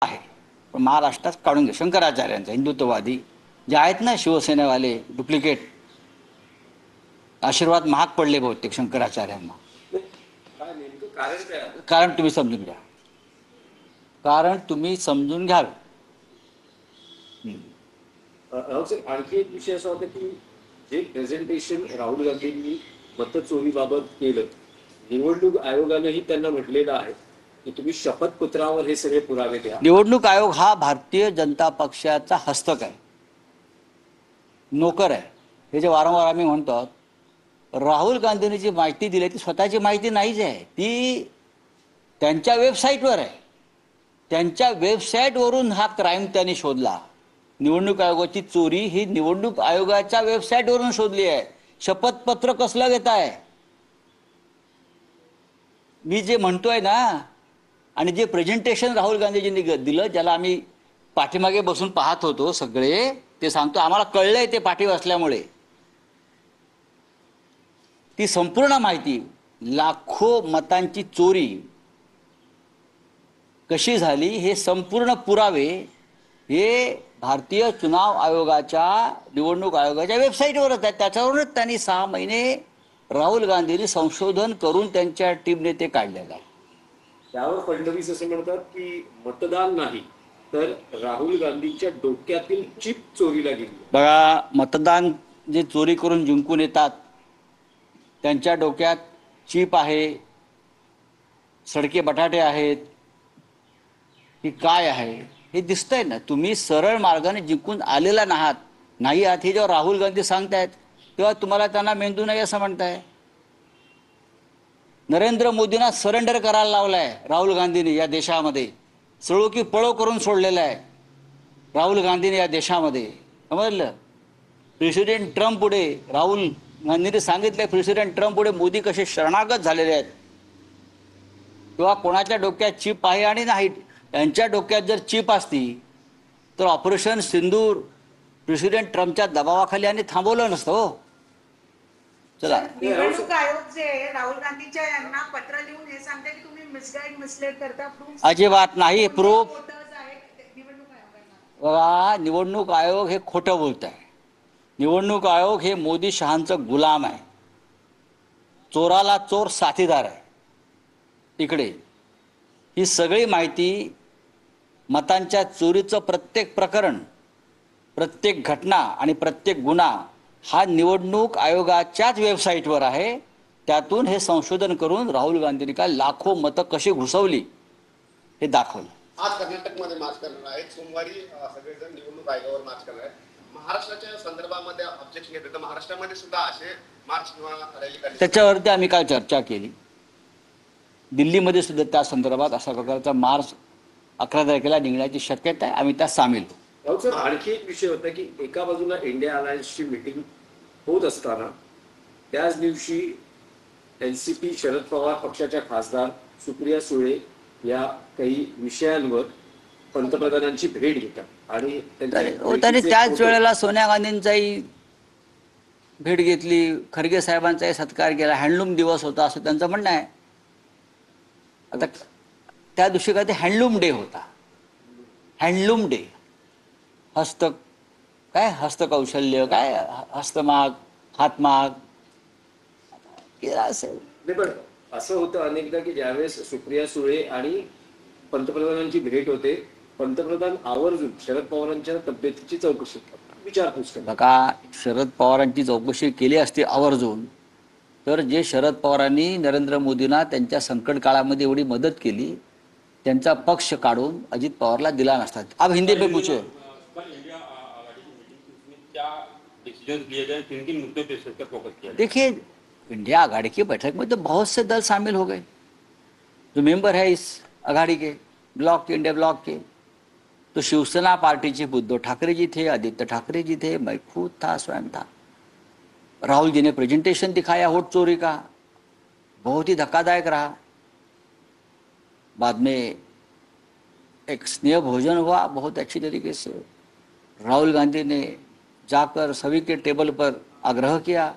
आहे, पण महाराष्ट्रात काढून घे. शंकराचार्यांचा हिंदुत्ववादी जे आहेत ना शिवसेनेवाले डुप्लिकेट, आशीर्वाद महाग पडले बहुतेक शंकराचार्यांना. काय नेमकं कारण काय आहे? कारण तुम्ही समजून घ्या, कारण तुम्ही समजून घ्यावे. सर, आणखी एक विषय असा होता की जे प्रेझेंटेशन राहुल गांधींनी मतचोरीबाबत केलं, निवडणूक आयोगानेही त्यांना म्हटलेलं आहे की तुम्ही शपथपत्रावर हे सगळे पुरावे द्या. निवडणूक आयोग हा भारतीय जनता पक्षाचा हस्तक आहे, नोकर आहे. हे जे वारंवार आम्ही म्हणतो, राहुल गांधींनी जी माहिती दिली ती स्वतःची माहिती नाहीच आहे, ती त्यांच्या वेबसाईटवर आहे. त्यांच्या वेबसाईटवरून हा क्राईम त्यांनी शोधला. निवडणूक आयोगाची चोरी ही निवडणूक आयोगाच्या वेबसाईटवरून शोधली आहे. शपथपत्र कसलं घेत आहे मी जे म्हणतोय ना, आणि जे प्रेझेंटेशन राहुल गांधीजींनी दिलं, ज्याला आम्ही पाठीमागे बसून पाहत होतो सगळे, ते सांगतो आम्हाला कळलंय ते पाठी वाचल्यामुळे. ती संपूर्ण माहिती, लाखो मतांची चोरी कशी झाली हे संपूर्ण पुरावे हे भारतीय चुनाव आयोगाच्या, निवडणूक आयोगाच्या वेबसाईटवरच आहेत. त्याच्यावरूनच त्यांनी 6 महिने राहुल गांधींनी संशोधन करून त्यांच्या टीमने ते काढलेलं आहे. त्यावर फडणवीस असे म्हणतात की मतदान नाही तर राहुल गांधींच्या डोक्यातील चिप चोरीला गेली. बघा, मतदान जे चोरी करून जिंकून येतात त्यांच्या डोक्यात चिप आहे, सडके बटाटे आहेत, की काय आहे हे दिसतंय ना. तुम्ही सरळ मार्गाने जिंकून आलेला नाही आहात हे जेव्हा राहुल गांधी सांगतायत, तेव्हा तुम्हाला त्यांना मेंदू नाही असं म्हणताय. नरेंद्र मोदींना सरेंडर करायला लावलाय राहुल गांधींनी या देशामध्ये. सळो की पळो करून सोडलेला आहे राहुल गांधीने या देशामध्ये, समजलं. प्रेसिडेंट ट्रम्प पुढे राहुल गांधींनी सांगितलंय, प्रेसिडेंट ट्रम्प पुढे मोदी कसे शरणागत झालेले आहेत. किंवा कोणाच्या डोक्यात चिप आहे आणि नाही, यांच्या डोक्यात जर चिप असती तर ऑपरेशन सिंदूर प्रेसिडेंट ट्रम्पच्या दबावाखाली आणि थांबवलं नसतं. हो, चला. निवडणूक आयोग जे राहुल गांधीच्या यांना पत्र लिहून हे सांगते की तुम्ही मिसलेड करता. अजिबात नाही. प्रूफ निवडणूक आयोगांना बघा, निवडणूक आयोग हे खोटं बोलत आहे. निवडणूक आयोग हे मोदी शहांचं गुलाम आहे. चोराला चोर साथीदार आहे. इकडे ही सगळी माहिती, मतांच्या चोरीचं प्रत्येक प्रकरण, प्रत्येक घटना आणि प्रत्येक गुन्हा हा निवडणूक आयोगाच्याच वेबसाईटवर आहे. त्यातून हे संशोधन करून राहुल गांधींनी काय लाखो मतं कशी घुसवली हे दाखवलं. आज कर्नाटकमध्ये मार्च करणार आहेत, सोमवारी सगळेजण निवडणूक आयोगावर मार्च करणार आहेत. महाराष्ट्राच्या संदर्भामध्ये ऑब्जेक्शन घेतलं तर महाराष्ट्रामध्ये सुद्धा असे मार्च किंवा रॅली काढली. त्याच्यावरती आम्ही काल चर्चा केली. दिल्लीमध्ये सुद्धा त्या संदर्भात अशा प्रकारचा मार्च 11 तारखेला निघण्याची शक्यता आहे. आम्ही त्यात सामील होऊ. राहुल सर, आणखी एक विषय होता की एका बाजूला इंडिया अलायन्सची मीटिंग होत असताना त्याच दिवशी एनसीपी शरद पवार पक्षाच्या खासदार सुप्रिया सुळे या काही विषयांवर पंतप्रधानांची भेट घेतात आणि त्यांनी त्याच वेळेला सोनिया गांधींचाही भेट घेतली, खरगे साहेबांचाही सत्कार केला. हँडलूम दिवस होता असं त्यांचं म्हणणं आहे. आता त्या दिवशी काय ते हँडलूम डे होता. हँडलूम डे, हस्तकौशल्य, काय हस्तमाग, हातमाग असेल. नाही, पण असं होतं अनेकदा की ज्यावेळेस सुप्रिया सुळे आणि पंतप्रधानांची भेट होते, पंतप्रधान आवर्जून शरद पवारांच्या तब्येतीची चौकशी विचारपूस करतात. बघा, शरद पवारांची चौकशी केली असती आवर्जून तर जे शरद पवारांनी नरेंद्र मोदींना त्यांच्या संकट काळामध्ये एवढी मदत केली, त्यांचा पक्ष काढून अजित पवारला दिला नसता. अब हिंदी पे पूछो. देखिए, इंडिया आघाड़ी की बैठक में तो बहुत से दल शामिल हो गए जो मेंबर है इस आघाड़ी के, ब्लॉक के, इंडिया ब्लॉक के. तो शिवसेना पार्टी चीफ उद्धव ठाकरे जी थे, आदित्य ठाकरे जी थे, मैं खुद था, स्वयं था. राहुल जी ने प्रेजेंटेशन दिखाया वोट चोरी का, बहुत ही धक्कादायक रहा. बाद में एक स्नेह भोजन हुआ बहुत अच्छी तरीके से. राहुल गांधी ने जाकर सभी के टेबल पर आग्रह किया